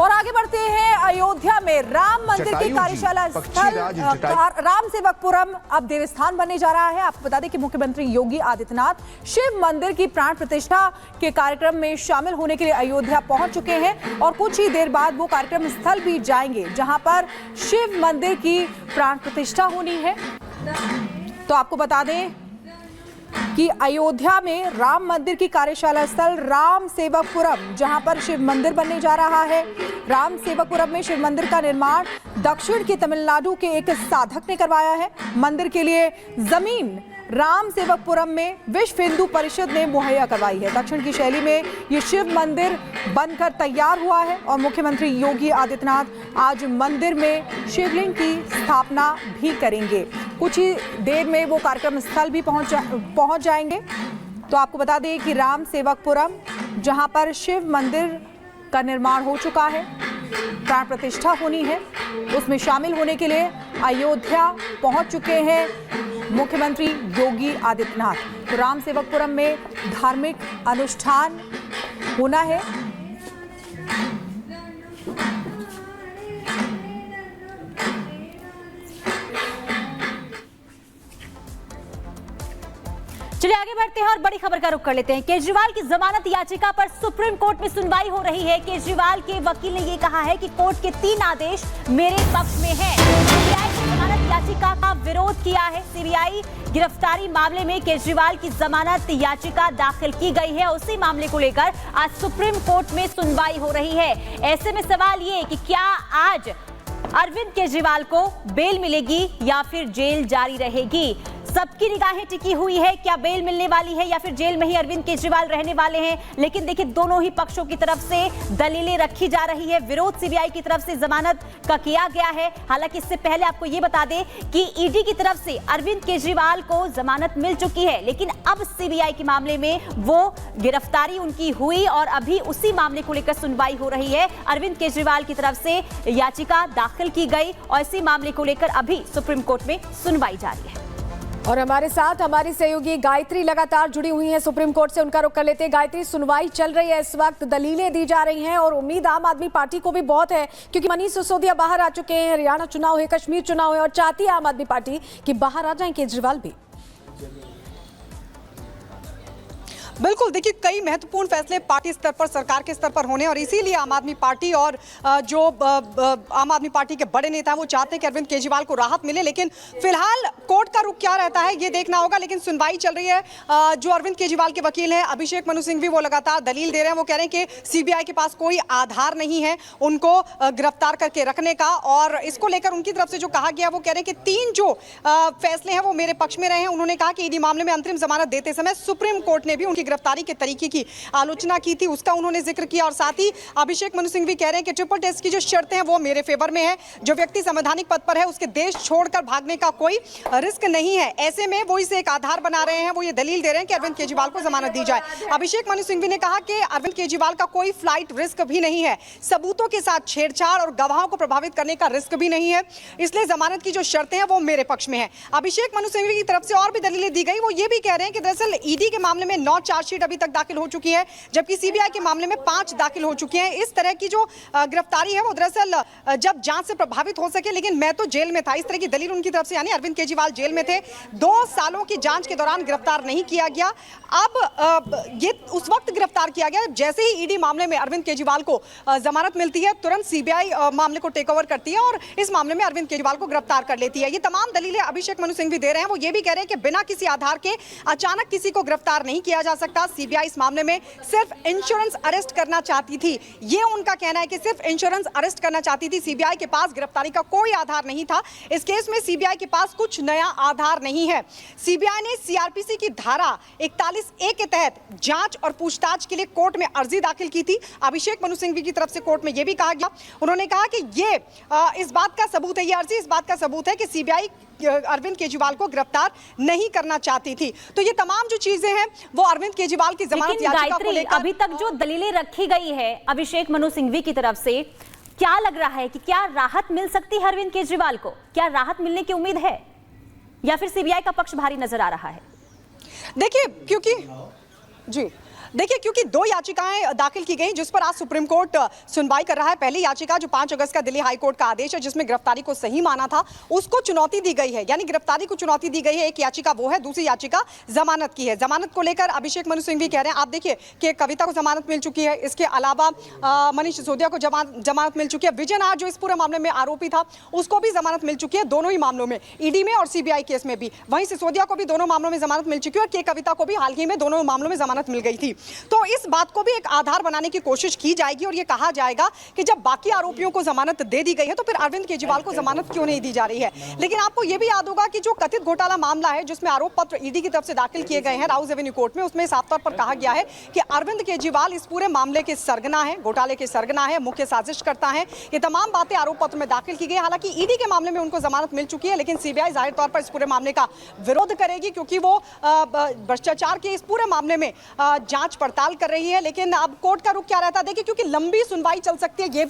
और आगे बढ़ते हैं अयोध्या में राम मंदिर की कार्यशाला स्थल राम सेवकपुरम अब देवस्थान बनने जा रहा है। आपको बता दें कि मुख्यमंत्री योगी आदित्यनाथ शिव मंदिर की प्राण प्रतिष्ठा के कार्यक्रम में शामिल होने के लिए अयोध्या पहुंच चुके हैं और कुछ ही देर बाद वो कार्यक्रम स्थल भी जाएंगे जहां पर शिव मंदिर की प्राण प्रतिष्ठा होनी है। तो आपको बता दें कि अयोध्या में राम मंदिर की कार्यशाला स्थल राम सेवकपुरम जहां पर शिव मंदिर बनने जा रहा है। राम सेवकपुरम में शिव मंदिर का निर्माण दक्षिण के तमिलनाडु के एक साधक ने करवाया है। मंदिर के लिए जमीन राम सेवकपुरम में विश्व हिंदू परिषद ने मुहैया करवाई है। दक्षिण की शैली में ये शिव मंदिर बनकर तैयार हुआ है और मुख्यमंत्री योगी आदित्यनाथ आज मंदिर में शिवलिंग की स्थापना भी करेंगे। कुछ ही देर में वो कार्यक्रम स्थल भी पहुंच जाएंगे। तो आपको बता दें कि राम सेवकपुरम जहां पर शिव मंदिर का निर्माण हो चुका है, प्राण प्रतिष्ठा होनी है, उसमें शामिल होने के लिए अयोध्या पहुंच चुके हैं मुख्यमंत्री योगी आदित्यनाथ। तो राम सेवकपुरम में धार्मिक अनुष्ठान होना है। चलिए आगे बढ़ते हैं और बड़ी खबर का रुख कर लेते हैं। केजरीवाल की जमानत याचिका पर सुप्रीम कोर्ट में सुनवाई हो रही है। केजरीवाल के वकील ने यह कहा है कि कोर्ट के 3 आदेश मेरे पक्ष में हैं। सीबीआई की जमानत याचिका का विरोध किया है। सीबीआई गिरफ्तारी मामले में केजरीवाल की जमानत याचिका दाखिल की गई है। उसी मामले को लेकर आज सुप्रीम कोर्ट में सुनवाई हो रही है। ऐसे में सवाल ये कि क्या आज अरविंद केजरीवाल को बेल मिलेगी या फिर जेल जारी रहेगी? सबकी निगाहें टिकी हुई है, क्या बेल मिलने वाली है या फिर जेल में ही अरविंद केजरीवाल रहने वाले हैं। लेकिन देखिए दोनों ही पक्षों की तरफ से दलीलें रखी जा रही है। विरोध सीबीआई की तरफ से जमानत का किया गया है। हालांकि इससे पहले आपको यह बता दें कि ईडी की तरफ से अरविंद केजरीवाल को जमानत मिल चुकी है, लेकिन अब सीबीआई के मामले में वो गिरफ्तारी उनकी हुई और अभी उसी मामले को लेकर सुनवाई हो रही है। अरविंद केजरीवाल की तरफ से याचिका दाखिल की गई और इसी मामले को लेकर अभी सुप्रीम कोर्ट में सुनवाई जारी है। और हमारे साथ हमारी सहयोगी गायत्री लगातार जुड़ी हुई हैं सुप्रीम कोर्ट से। उनका रुख कर लेते हैं। गायत्री, सुनवाई चल रही है इस वक्त, दलीलें दी जा रही हैं और उम्मीद आम आदमी पार्टी को भी बहुत है क्योंकि मनीष सिसोदिया बाहर आ चुके हैं। हरियाणा चुनाव है, कश्मीर चुनाव है और चाहती है आम आदमी पार्टी कि बाहर आ जाएं केजरीवाल भी। बिल्कुल, देखिए कई महत्वपूर्ण फैसले पार्टी स्तर पर, सरकार के स्तर पर होने और इसीलिए आम आदमी पार्टी और जो आम आदमी पार्टी के बड़े नेता हैं वो चाहते हैं कि अरविंद केजरीवाल को राहत मिले। लेकिन फिलहाल कोर्ट का रुख क्या रहता है ये देखना होगा। लेकिन सुनवाई चल रही है। जो अरविंद केजरीवाल के वकील हैं अभिषेक मनु सिंघवी, वो लगातार दलील दे रहे हैं। वो कह रहे हैं कि सीबीआई के पास कोई आधार नहीं है उनको गिरफ्तार करके रखने का। और इसको लेकर उनकी तरफ से जो कहा गया, वो कह रहे हैं कि 3 जो फैसले हैं वो मेरे पक्ष में रहे हैं। उन्होंने कहा कि ईडी मामले में अंतरिम जमानत देते समय सुप्रीम कोर्ट ने भी उनकी गिरफ्तारी के तरीके की आलोचना की थी, उसका उन्होंने जिक्र किया। और साथ ही अभिषेक मनु सिंघवी कह रहे हैं कि ट्रिपल टेस्ट की जो शर्तें हैं वो मेरे फेवर में है। जो व्यक्ति संवैधानिक पद पर है उसके देश छोड़कर भागने का कोई रिस्क नहीं है। ऐसे में वो इसे एक आधार बना रहे हैं। वो ये दलील दे रहे हैं कि अरविंद केजरीवाल को जमानत दी जाए। अभिषेक मनु सिंघवी ने कहा कि अरविंद केजरीवाल का कोई फ्लाइट रिस्क भी नहीं है, सबूतों के साथ छेड़छाड़ और गवाहों को प्रभावित करने का रिस्क भी नहीं है, इसलिए जमानत की जो शर्तें हैं वो मेरे पक्ष में है। अभिषेक मनु सिंघवी की तरफ से और भी दलीलें दी गई। वो ये भी कह रहे हैं कि दरअसल ईडी के मामले में 9 चार्जशीट अभी तक दाखिल हो चुकी है, जबकि सीबीआई के मामले में 5 दाखिल हो चुकी हैं। इस तरह की जो गिरफ्तारी है वो दरअसल जब जांच से प्रभावित हो सके, लेकिन मैं तो जेल में था, इस तरह की दलील उनकी तरफ से। यानी अरविंद केजरीवाल जेल में थे, 2 सालों की जांच के दौरान गिरफ्तार नहीं किया गया। अब ये उस वक्त गिरफ्तार किया गया जैसे ही ईडी मामले में अरविंद केजरीवाल को जमानत मिलती है, तुरंत सीबीआई मामले को टेक ओवर करती है और इस मामले में अरविंद केजरीवाल को गिरफ्तार कर लेती है। ये तमाम दलीलें अभिषेक मनु सिंघवी दे रहे हैं। वो ये भी कह रहे हैं कि बिना किसी आधार के अचानक किसी को गिरफ्तार नहीं किया जा सकता। सीबीआई इस मामले में सिर्फ इंश्योरेंस अरेस्ट करना चाहती थी, ये उनका कहना है कि सिर्फ इंश्योरेंस अरेस्ट करना चाहती थी। सीबीआई के पास गिरफ्तारी का कोई आधार नहीं था। इस केस में सीबीआई के पास कुछ नया आधार नहीं है। सीबीआई ने सीआरपीसी की धारा 41A के तहत जांच और पूछताछ के लिए कोर्ट में अर्जी दाखिल की थी। अभिषेक मनु सिंघवी की तरफ से कोर्ट में यह भी कहा गया, उन्होंने कहा कि ये इस बात का सबूत है, ये अर्जी इस बात का सबूत है कि सीबीआई अरविंद केजरीवाल को गिरफ्तार नहीं करना चाहती थी। तो ये तमाम जो चीजें हैं वो अरविंद केजरीवाल की जमानत याचिका को लेकर अभी तक जो दलीलें रखी गई है अभिषेक मनु सिंघवी की तरफ से, क्या लग रहा है कि क्या राहत मिल सकती है अरविंद केजरीवाल को? क्या राहत मिलने की उम्मीद है या फिर सीबीआई का पक्ष भारी नजर आ रहा है? देखिए, क्योंकि जी देखिए, क्योंकि 2 याचिकाएं दाखिल की गई जिस पर आज सुप्रीम कोर्ट सुनवाई कर रहा है। पहली याचिका जो 5 अगस्त का दिल्ली हाई कोर्ट का आदेश है जिसमें गिरफ्तारी को सही माना था, उसको चुनौती दी गई है, यानी गिरफ्तारी को चुनौती दी गई है। एक याचिका वो है, दूसरी याचिका जमानत की है। जमानत को लेकर अभिषेक मनु सिंह भी कह रहे हैं, आप देखिए कि कविता को जमानत मिल चुकी है, इसके अलावा मनीष सिसोदिया को जमानत मिल चुकी है, विजय नाहर जो इस पूरे मामले में आरोपी था उसको भी जमानत मिल चुकी है, दोनों ही मामलों में, ईडी में और सीबीआई केस में भी। वहीं सिसोदिया को भी दोनों मामलों में जमानत मिल चुकी है और के कविता को भी हाल ही में दोनों मामलों में जमानत मिल गई थी। तो इस बात को भी एक आधार बनाने की कोशिश की जाएगी और ये कहा जाएगा कि जब बाकी आरोपियों को जमानत दे दी गई है तो फिर अरविंद केजरीवाल को जमानत क्यों नहीं दी जा रही है। लेकिन आपको यह भी याद होगा कि जो कथित घोटाला मामला है जिसमें आरोप पत्र ईडी की तरफ से दाखिल किए गए हैं राउज एवेन्यू कोर्ट में, उसमें साफ तौर पर कहा गया है कि अरविंद केजरीवाल इस पूरे मामले के सरगना है, घोटाले के सरगना है, मुख्य साजिश करता है। ये तमाम बातें आरोप पत्र में दाखिल की गई। हालांकि ईडी के मामले में उनको जमानत मिल चुकी है, लेकिन सीबीआई जाहिर तौर पर इस पूरे मामले का विरोध करेगी क्योंकि वो भ्रष्टाचार के इस पूरे मामले में जांच पड़ताल कर रही है। लेकिन अब कोर्ट का रुख क्या रहता है देखिए, क्योंकि लंबी सुनवाई चल सकती है, ये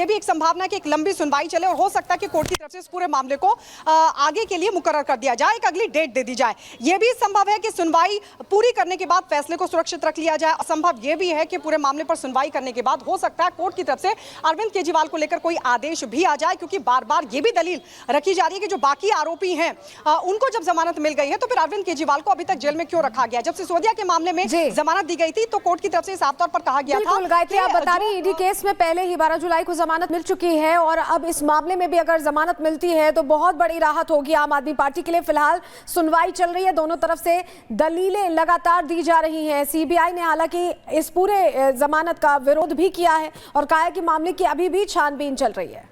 भी एक संभावना है कि एक लंबी सुनवाई चले और हो सकता है कि कोर्ट की तरफ से इस पूरे मामले को आगे के लिए मुकर्रर कर दिया जाए, एक अगली डेट दे दी जाए। यह भी संभव है कि सुनवाई पूरी करने के बाद फैसले को सुरक्षित रख लिया जाए। असंभव यह भी है कि पूरे मामले पर सुनवाई करने के बाद हो सकता है कोर्ट की तरफ से अरविंद केजरीवाल को लेकर कोई आदेश भी आ जाए, क्योंकि बार बार यह भी दलील रखी जा रही है कि जो बाकी आरोपी हैं उनको जब जमानत मिल गई है तो फिर अरविंद केजरीवाल को अभी तक जेल में क्यों रखा गया। जब सिसोदिया के मामले में जमानत दी गई थी तो कोर्ट की तरफ से साफ तौर पर कहा गया था। गायत्री, आप बता रही ईडी केस में पहले ही 12 जुलाई को जमानत मिल चुकी है और अब इस मामले में भी अगर जमानत मिलती है तो बहुत बड़ी राहत होगी आम आदमी पार्टी के लिए। फिलहाल सुनवाई चल रही है, दोनों तरफ से दलीलें लगातार दी जा रही हैं। सीबीआई ने हालांकि इस पूरे जमानत का विरोध भी किया है और कहा है कि मामले की अभी भी छानबीन चल रही है।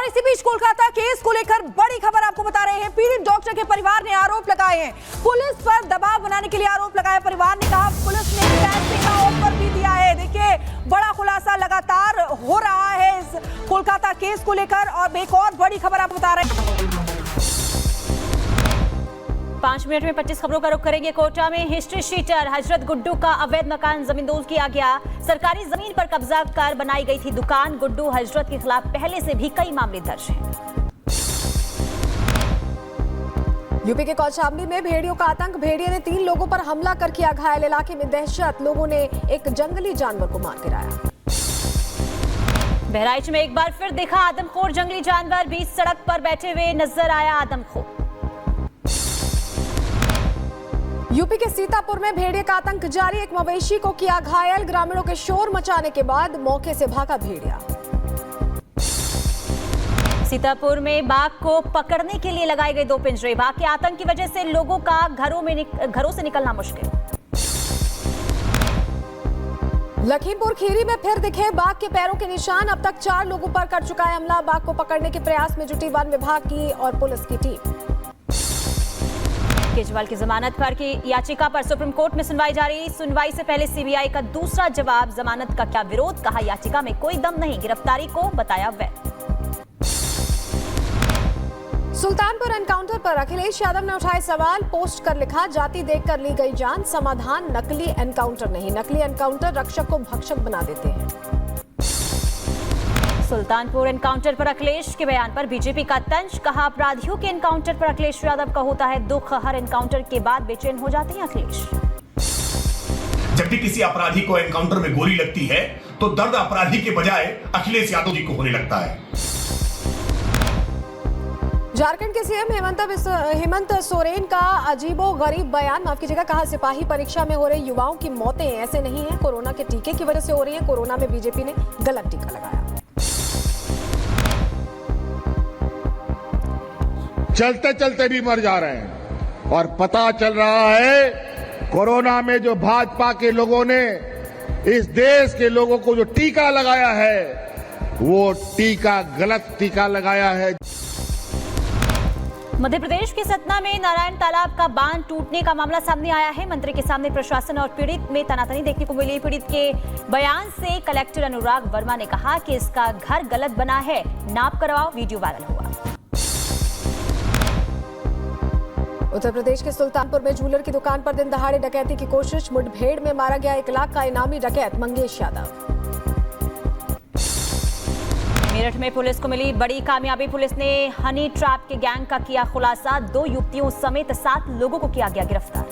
इसी बीच कोलकाता केस को लेकर बड़ी खबर आपको बता रहे हैं। पीड़ित डॉक्टर के परिवार ने आरोप लगाए हैं, पुलिस पर दबाव बनाने के लिए आरोप लगाया। परिवार ने कहा पुलिस ने पैसे का ऑफर भी दिया है। देखिए, बड़ा खुलासा लगातार हो रहा है इस कोलकाता केस को लेकर। और एक और बड़ी खबर आपको बता रहे हैं। 5 मिनट में 25 खबरों का रुख करेंगे। कोटा में हिस्ट्री शीटर हजरत गुड्डू का अवैध मकान जमींदोज किया गया। सरकारी जमीन पर कब्जा कर बनाई गई थी दुकान। गुड्डू हजरत के खिलाफ पहले से भी कई मामले दर्ज हैं। यूपी के कौशाम्बी में भेड़ियों का आतंक। भेड़िए ने 3 लोगों पर हमला कर किया घायल। इलाके में दहशत, लोगों ने एक जंगली जानवर को मार गिराया। बहराइच में एक बार फिर दिखा आदमखोर जंगली जानवर। बीच सड़क पर बैठे हुए नजर आया आदमखोर। यूपी के सीतापुर में भेड़िए का आतंक जारी। एक मवेशी को किया घायल। ग्रामीणों के शोर मचाने के बाद मौके से भागा भेड़िया। सीतापुर में बाघ को पकड़ने के लिए लगाए गए 2 पिंजरे। बाघ के आतंक की वजह से लोगों का घरों से निकलना मुश्किल। लखीमपुर खीरी में फिर दिखे बाघ के पैरों के निशान। अब तक 4 लोगों पर कर चुका है हमला। बाघ को पकड़ने के प्रयास में जुटी वन विभाग की और पुलिस की टीम। केजरीवाल की जमानत पर की याचिका पर सुप्रीम कोर्ट में सुनवाई जारी। सुनवाई से पहले सीबीआई का दूसरा जवाब। जमानत का क्या विरोध, कहा याचिका में कोई दम नहीं, गिरफ्तारी को बताया वैध। सुल्तानपुर एनकाउंटर पर अखिलेश यादव ने उठाए सवाल। पोस्ट कर लिखा, जाति देखकर ली गई जान। समाधान नकली एनकाउंटर नहीं, नकली एनकाउंटर रक्षक को भक्षक बना देते हैं। सुल्तानपुर एनकाउंटर पर अखिलेश के बयान पर बीजेपी का तंज। कहा अपराधियों के एनकाउंटर पर अखिलेश यादव का होता है दुख। हर एनकाउंटर के बाद बेचैन हो जाते हैं अखिलेश। जब भी किसी अपराधी को एनकाउंटर में गोली लगती है तो दर्द अपराधी के बजाय अखिलेश यादव जी को होने लगता है। झारखंड के सीएम हेमंत सोरेन का अजीबो गरीब बयान। माफ कीजिएगा, कहा सिपाही परीक्षा में हो रहे युवाओं की मौतें ऐसे नहीं है, कोरोना के टीके की वजह से हो रही है। कोरोना में बीजेपी ने गलत टीका लगाया। चलते चलते भी मर जा रहे हैं और पता चल रहा है कोरोना में जो भाजपा के लोगों ने इस देश के लोगों को जो टीका लगाया है वो टीका गलत टीका लगाया है। मध्य प्रदेश के सतना में नारायण तालाब का बांध टूटने का मामला सामने आया है। मंत्री के सामने प्रशासन और पीड़ित में तनातनी देखने को मिली। पीड़ित के बयान से कलेक्टर अनुराग वर्मा ने कहा कि इसका घर गलत बना है, नाप करवाओ। वीडियो वायरल हुआ। उत्तर प्रदेश के सुल्तानपुर में जूलर की दुकान पर दिन दहाड़े डकैती की कोशिश। मुठभेड़ में मारा गया 1 लाख का इनामी डकैत मंगेश यादव। मेरठ में पुलिस को मिली बड़ी कामयाबी। पुलिस ने हनी ट्रैप के गैंग का किया खुलासा। 2 युवतियों समेत 7 लोगों को किया गया गिरफ्तार।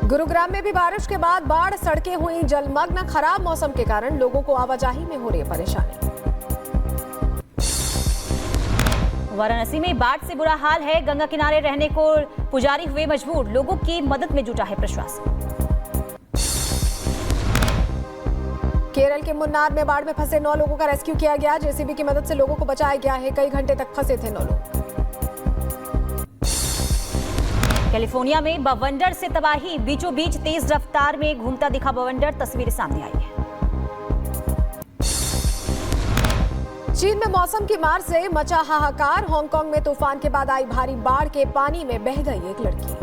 गुरुग्राम में भी बारिश के बाद बाढ़, सड़कें हुई जलमग्न। खराब मौसम के कारण लोगों को आवाजाही में हो रही है परेशानी। वाराणसी में बाढ़ से बुरा हाल है। गंगा किनारे रहने को पुजारी हुए मजबूर। लोगों की मदद में जुटा है प्रशासन। केरल के मुन्नार में बाढ़ में फंसे 9 लोगों का रेस्क्यू किया गया। जेसीबी की मदद से लोगों को बचाया गया है। कई घंटे तक फंसे थे 9 लोग। कैलिफोर्निया में बवंडर से तबाही। बीचों बीच तेज रफ्तार में घूमता दिखा बवंडर। तस्वीरें सामने आई है। चीन में मौसम की मार से मचा हाहाकार। हांगकांग में तूफान के बाद आई भारी बाढ़ के पानी में बह गई एक लड़की।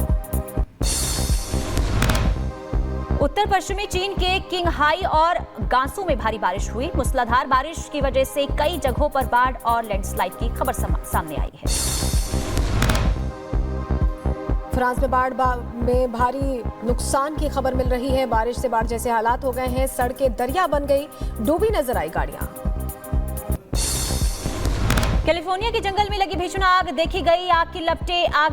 उत्तर पश्चिमी चीन के किंगहाई और गांसू में भारी बारिश हुई। मूसलाधार बारिश की वजह से कई जगहों पर बाढ़ और लैंडस्लाइड की खबर सामने आई है। फ्रांस में बाढ़ में भारी नुकसान की खबर मिल रही है। बारिश से बाढ़ जैसे हालात हो गए हैं। सड़कें दरिया बन गई, डूबी नजर आई गाड़ियां। कैलिफोर्निया के जंगल में लगी भीषण आग देखी गई। आग की लपटें आग